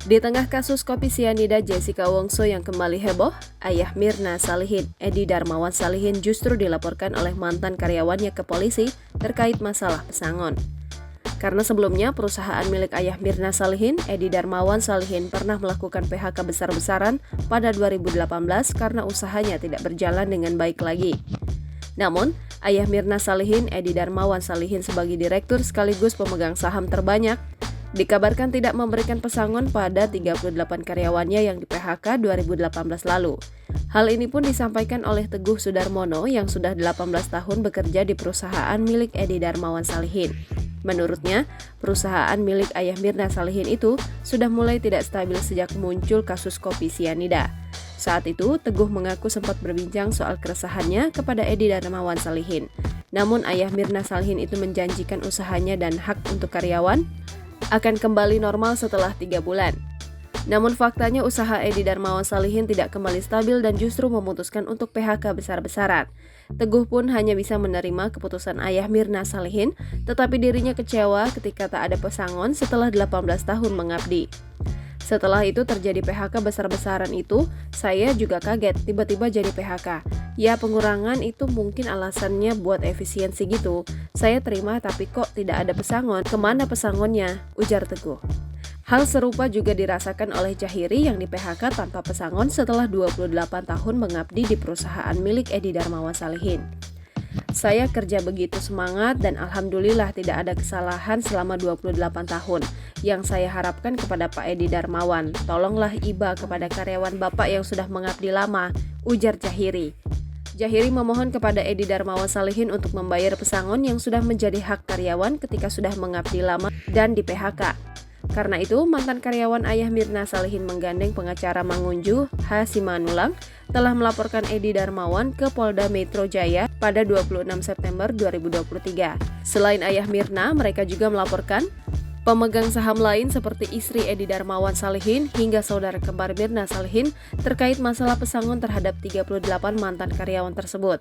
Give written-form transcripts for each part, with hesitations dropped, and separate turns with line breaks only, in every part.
Di tengah kasus kopi sianida Jessica Wongso yang kembali heboh, ayah Mirna Salihin, Edi Darmawan Salihin justru dilaporkan oleh mantan karyawannya ke polisi terkait masalah pesangon. Karena sebelumnya perusahaan milik ayah Mirna Salihin, Edi Darmawan Salihin pernah melakukan PHK besar-besaran pada 2018 karena usahanya tidak berjalan dengan baik lagi. Namun, ayah Mirna Salihin, Edi Darmawan Salihin sebagai direktur sekaligus pemegang saham terbanyak, dikabarkan tidak memberikan pesangon pada 38 karyawannya yang di PHK 2018 lalu. Hal ini pun disampaikan oleh Teguh Sudarmono yang sudah 18 tahun bekerja di perusahaan milik Edi Darmawan Salihin. Menurutnya, perusahaan milik ayah Mirna Salihin itu sudah mulai tidak stabil sejak muncul kasus kopi sianida. Saat itu, Teguh mengaku sempat berbincang soal keresahannya kepada Edi Darmawan Salihin. Namun ayah Mirna Salihin itu menjanjikan usahanya dan hak untuk karyawan akan kembali normal setelah 3 bulan. Namun faktanya usaha Edi Darmawan Salihin tidak kembali stabil dan justru memutuskan untuk PHK besar-besaran. Teguh pun hanya bisa menerima keputusan ayah Mirna Salihin, tetapi dirinya kecewa ketika tak ada pesangon setelah 18 tahun mengabdi. Setelah itu terjadi PHK besar-besaran itu, saya juga kaget tiba-tiba jadi PHK. Ya pengurangan itu mungkin alasannya buat efisiensi gitu. Saya terima tapi kok tidak ada pesangon, kemana pesangonnya? Ujar Teguh. Hal serupa juga dirasakan oleh Jahiri yang di PHK tanpa pesangon setelah 28 tahun mengabdi di perusahaan milik Edi Darmawan Salihin. Saya kerja begitu semangat dan alhamdulillah tidak ada kesalahan selama 28 tahun. Yang saya harapkan kepada Pak Edi Darmawan, tolonglah iba kepada karyawan Bapak yang sudah mengabdi lama, ujar Jahiri. Jahiri memohon kepada Edi Darmawan Salihin untuk membayar pesangon yang sudah menjadi hak karyawan ketika sudah mengabdi lama dan di PHK. Karena itu, mantan karyawan ayah Mirna Salihin menggandeng pengacara Mangunju, H. Simanulang, telah melaporkan Edi Darmawan ke Polda Metro Jaya pada 26 September 2023. Selain ayah Mirna, mereka juga melaporkan pemegang saham lain seperti istri Edi Darmawan Salihin hingga saudara kembar Mirna Salihin terkait masalah pesangon terhadap 38 mantan karyawan tersebut.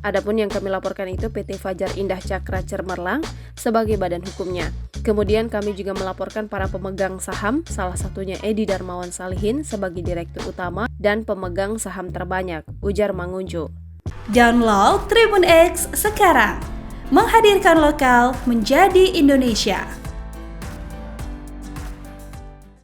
Adapun yang kami laporkan itu PT Fajar Indah Cakra Cemerlang sebagai badan hukumnya. Kemudian kami juga melaporkan para pemegang saham, salah satunya Edi Darmawan Salihin sebagai direktur utama dan pemegang saham terbanyak, ujar Mangunju.
Download Tribun X sekarang, menghadirkan lokal menjadi Indonesia.